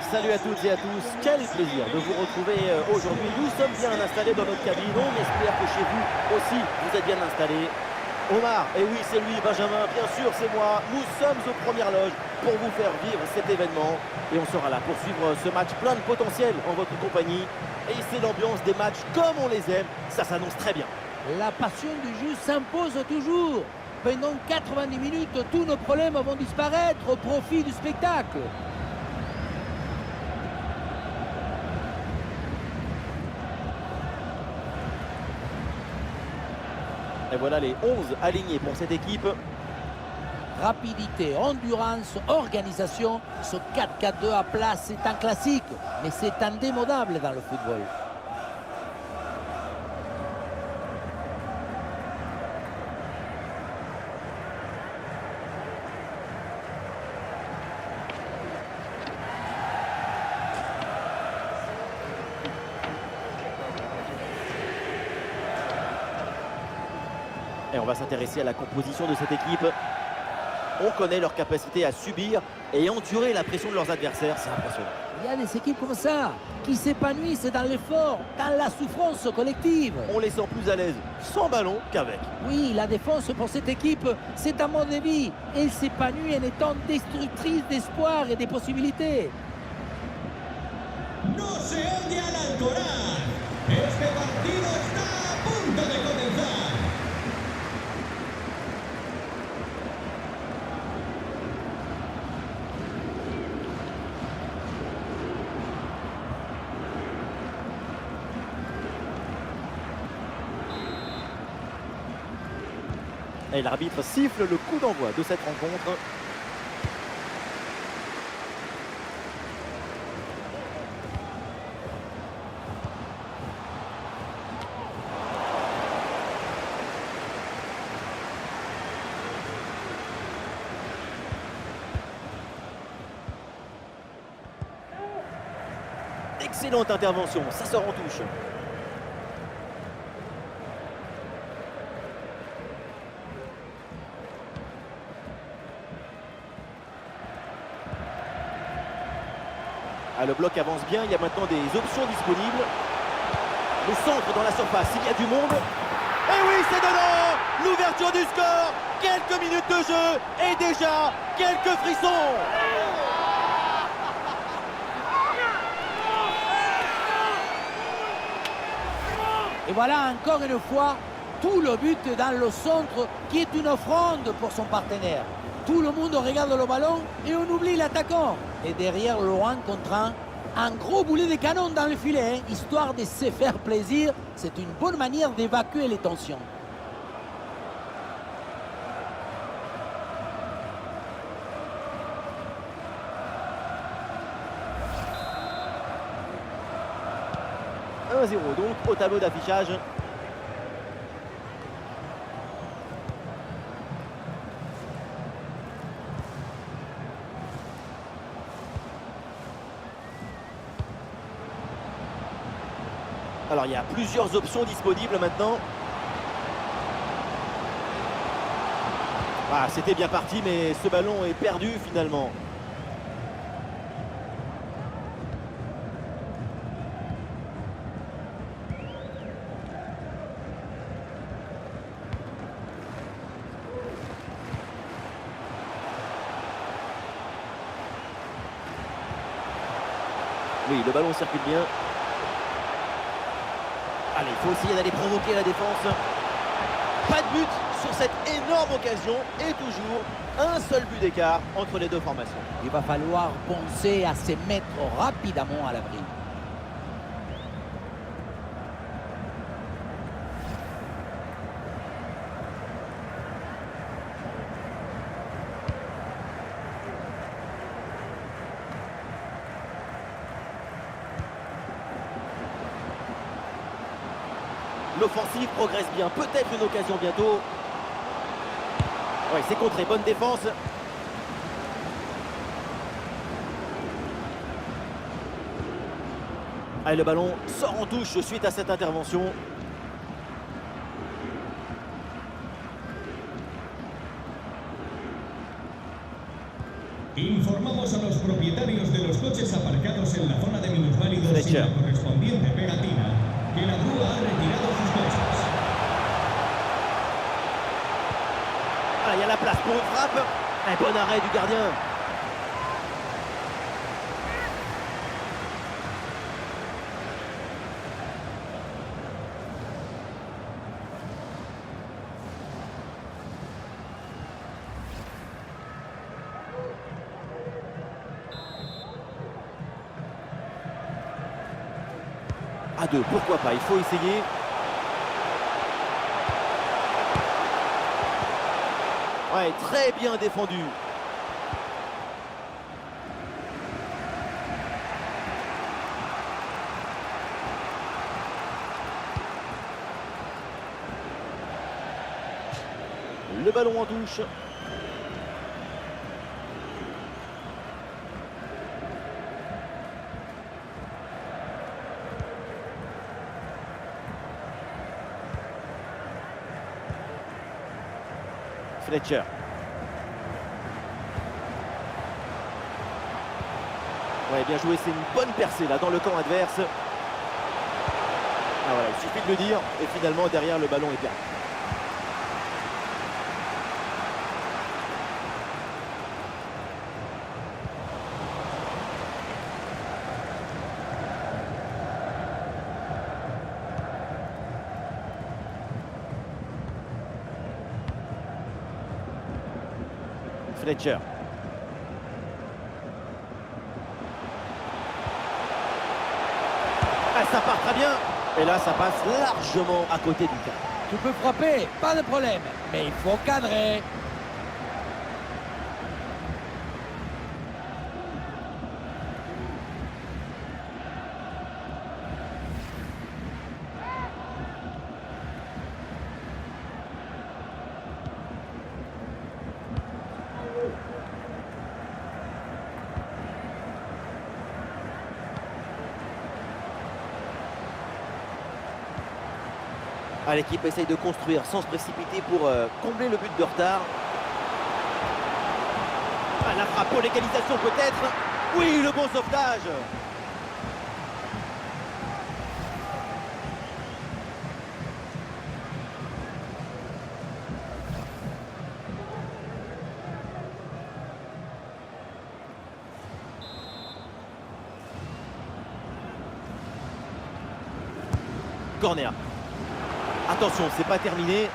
Salut à toutes et à tous, quel plaisir de vous retrouver aujourd'hui. Nous sommes bien installés dans notre cabine, on espère que chez vous aussi vous êtes bien installés. Omar, et oui c'est lui, Benjamin, bien sûr c'est moi, nous sommes aux premières loges pour vous faire vivre cet événement. Et on sera là pour suivre ce match plein de potentiel en votre compagnie. Et c'est l'ambiance des matchs comme on les aime, ça s'annonce très bien. La passion du jeu s'impose toujours. Pendant 90 minutes, tous nos problèmes vont disparaître au profit du spectacle. Et voilà les 11 alignés pour cette équipe. Rapidité, endurance, organisation, ce 4-4-2 à plat, c'est un classique, mais c'est indémodable dans le football. Et on va s'intéresser à la composition de cette équipe. On connaît leur capacité à subir et endurer la pression de leurs adversaires, c'est impressionnant. Il y a des équipes comme ça, qui s'épanouissent dans l'effort, dans la souffrance collective. On les sent plus à l'aise sans ballon qu'avec. Oui, la défense pour cette équipe, c'est un mode de vie. Elle s'épanouit en étant destructrice d'espoir et des possibilités. No se oye al Alcoraz. Este partido está a punto de comenzar. Et l'arbitre siffle le coup d'envoi de cette rencontre. Excellente intervention, ça sort en touche. Ah, le bloc avance bien, il y a maintenant des options disponibles. Le centre dans la surface, il y a du monde. Et oui, c'est dedans! L'ouverture du score! Quelques minutes de jeu et déjà quelques frissons! Et voilà encore une fois, tout le but dans le centre qui est une offrande pour son partenaire. Tout le monde regarde le ballon et on oublie l'attaquant. Et derrière le 1 contre 1 gros boulet de canon dans le filet, hein, histoire de se faire plaisir. C'est une bonne manière d'évacuer les tensions. « 1-0 donc au tableau d'affichage. Alors il y a plusieurs options disponibles maintenant. Ah, c'était bien parti mais ce ballon est perdu finalement. Oui, le ballon circule bien. Allez, il faut essayer d'aller provoquer la défense. Pas de but sur cette énorme occasion et toujours un seul but d'écart entre les deux formations. Il va falloir penser à se mettre rapidement à l'abri. L'offensive progresse bien, peut-être une occasion bientôt. Oui, c'est contré, bonne défense. Allez, le ballon sort en touche suite à cette intervention. Informamos a los propietarios de los coches aparcados Fletcher. La correspondiente pegatina que la grúa ha retirado sus cosas. Ah, il y a la place pour une frappe. Un bon arrêt du gardien. À 2, pourquoi pas, il faut essayer. Ouais, très bien défendu. Le ballon en touche. Fletcher. Ouais, bien joué, c'est une bonne percée là dans le camp adverse. Ah voilà, il suffit de le dire et finalement derrière le ballon est perdu. Fletcher. Ah, ça part très bien. Et là, ça passe largement à côté du cadre. Tu peux frapper, pas de problème, mais il faut cadrer. Ah, l'équipe essaye de construire sans se précipiter pour combler le but de retard. Ah, la frappe pour l'égalisation peut-être. Oui, le bon sauvetage. Corner. Attention, c'est pas terminé.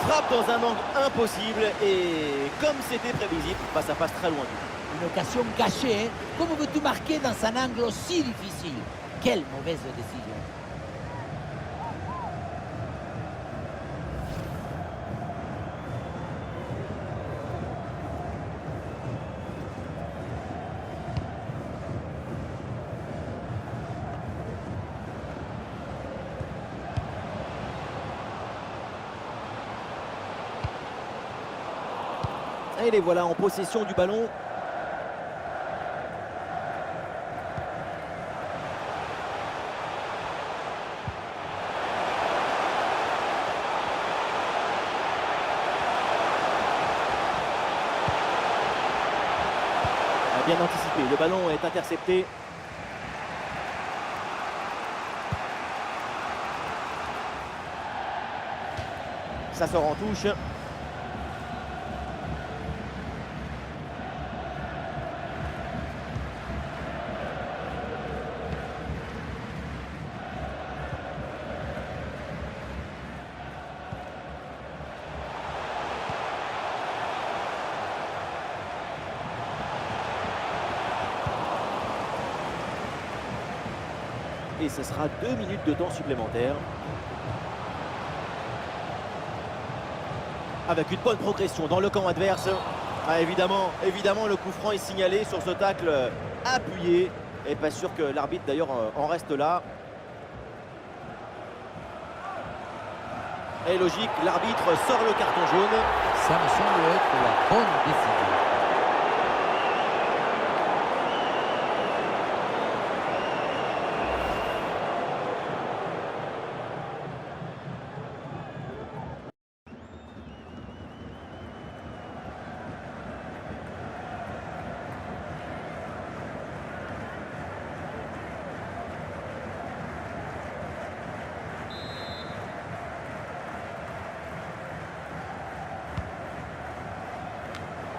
Frappe dans un angle impossible et comme c'était prévisible, bah, ça passe très loin. Une occasion gâchée, hein. Comment veux-tu marquer dans un angle aussi difficile? Quelle mauvaise décision. Et les voilà en possession du ballon. Bien anticipé, le ballon est intercepté. Ça sort en touche. Et ce sera 2 minutes de temps supplémentaire. Avec une bonne progression dans le camp adverse. Ah, évidemment, le coup franc est signalé sur ce tacle appuyé. Et pas sûr que l'arbitre d'ailleurs en reste là. Et logique, l'arbitre sort le carton jaune. Ça me semble être la bonne décision.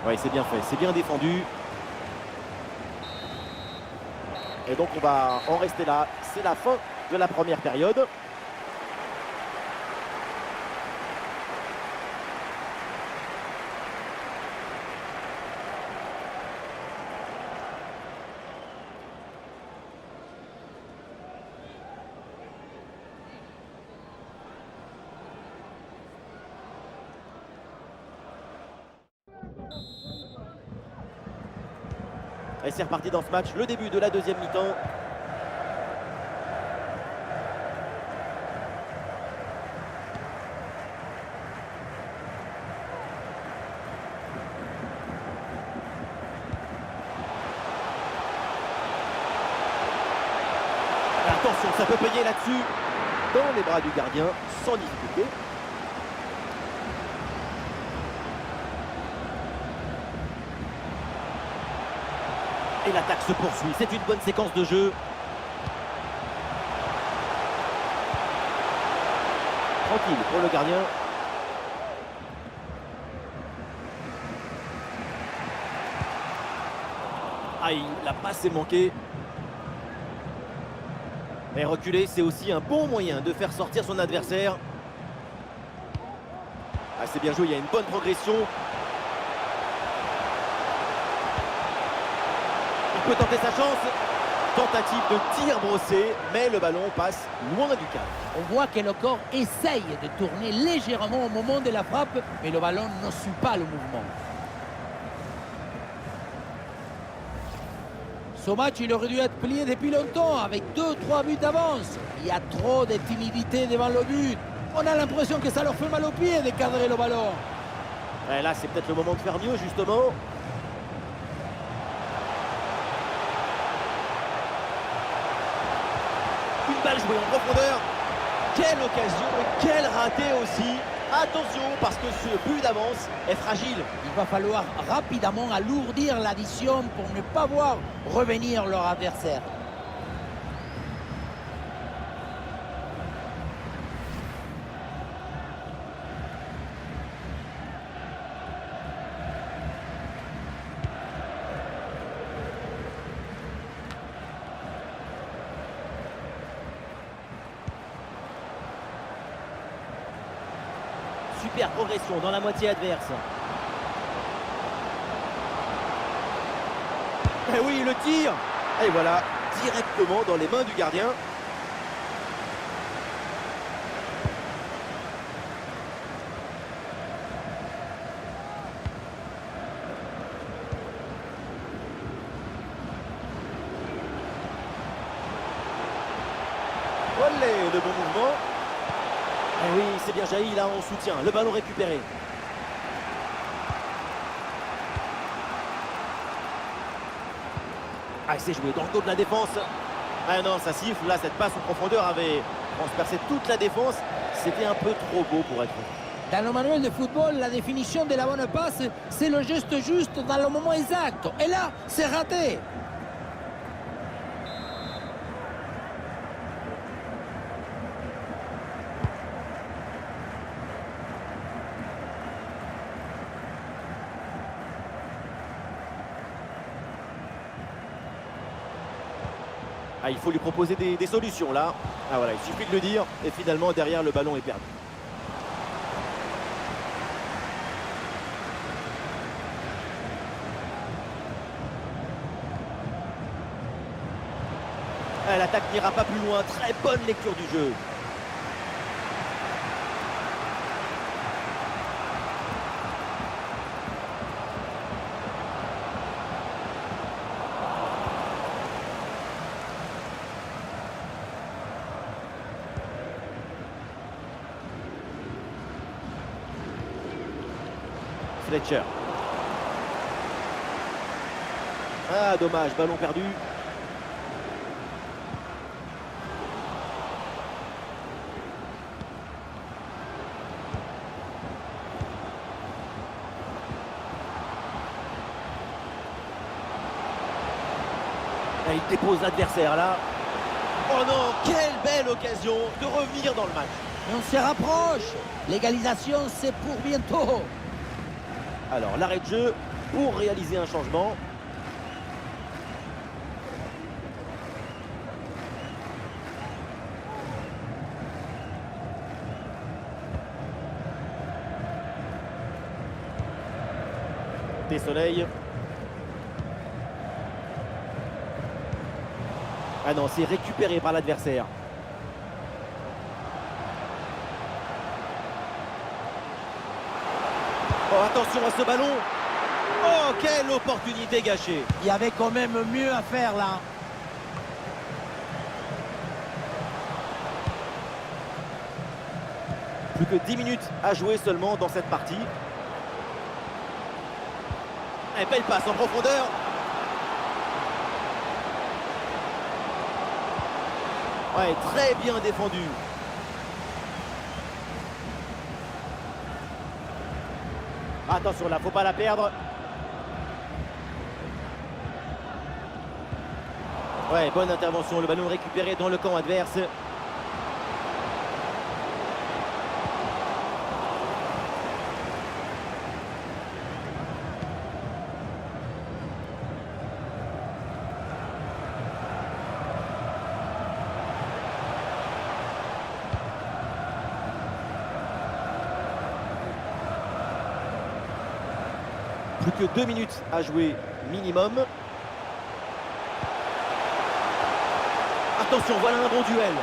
Oui, c'est bien fait, c'est bien défendu. Et donc on va en rester là. C'est la fin de la première période. Et c'est reparti dans ce match, le début de la deuxième mi-temps. Attention, ça peut payer là-dessus. Dans les bras du gardien, sans difficulté. Et l'attaque se poursuit, c'est une bonne séquence de jeu. Tranquille pour le gardien. Aïe, la passe est manquée. Et reculer, c'est aussi un bon moyen de faire sortir son adversaire. Ah, c'est bien joué, il y a une bonne progression. Il peut tenter sa chance. Tentative de tir brossé, mais le ballon passe loin du cadre. On voit que le corps essaye de tourner légèrement au moment de la frappe, mais le ballon ne suit pas le mouvement. Ce match, il aurait dû être plié depuis longtemps, avec 2-3 buts d'avance. Il y a trop de timidité devant le but. On a l'impression que ça leur fait mal aux pieds de cadrer le ballon. Et là, c'est peut-être le moment de faire mieux, justement. Une balle jouée en profondeur. Quelle occasion et quel raté aussi. Attention, parce que ce but d'avance est fragile. Il va falloir rapidement alourdir l'addition pour ne pas voir revenir leur adversaire. Super progression dans la moitié adverse. Et oui, le tir. Et voilà, directement dans les mains du gardien. Olé, le bon mouvement. Et oui, c'est bien jailli là en soutien. Le ballon récupéré. Ah, c'est joué dans le dos de la défense. Ah non, ça siffle. Là, cette passe en profondeur avait transpercé toute la défense. C'était un peu trop beau pour être vrai. Dans le manuel de football, la définition de la bonne passe, c'est le geste juste dans le moment exact. Et là, c'est raté. Ah, il faut lui proposer des solutions là. Ah voilà, il suffit de le dire. Et finalement, derrière, le ballon est perdu. Ah, l'attaque n'ira pas plus loin. Très bonne lecture du jeu. Fletcher. Ah, dommage, ballon perdu. Et il dépose l'adversaire là. Oh non, quelle belle occasion de revenir dans le match. Et on se rapproche. L'égalisation, c'est pour bientôt. Alors, l'arrêt de jeu pour réaliser un changement. Des Soleils. Ah non, c'est récupéré par l'adversaire. Oh, attention à ce ballon. Oh, quelle opportunité gâchée. Il y avait quand même mieux à faire là. Plus que 10 minutes à jouer seulement dans cette partie. Et belle passe en profondeur. Ouais, très bien défendu. Attention là, faut pas la perdre. Ouais, bonne intervention, le ballon récupéré dans le camp adverse. Plus que 2 minutes à jouer minimum. Attention, voilà un bon duel.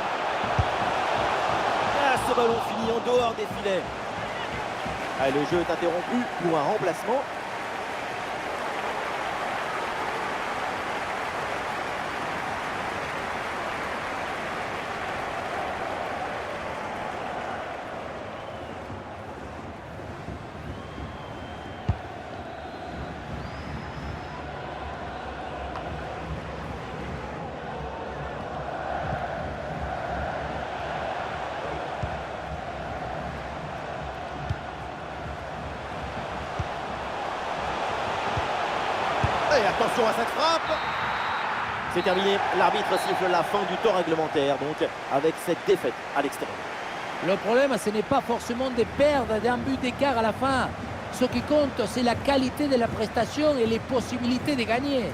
Ah, ce ballon finit en dehors des filets. Ah, le jeu est interrompu pour un remplacement. Et attention à cette frappe. C'est terminé. L'arbitre siffle la fin du temps réglementaire, donc avec cette défaite à l'extérieur. Le problème, ce n'est pas forcément de perdre d'un but d'écart à la fin. Ce qui compte, c'est la qualité de la prestation et les possibilités de gagner.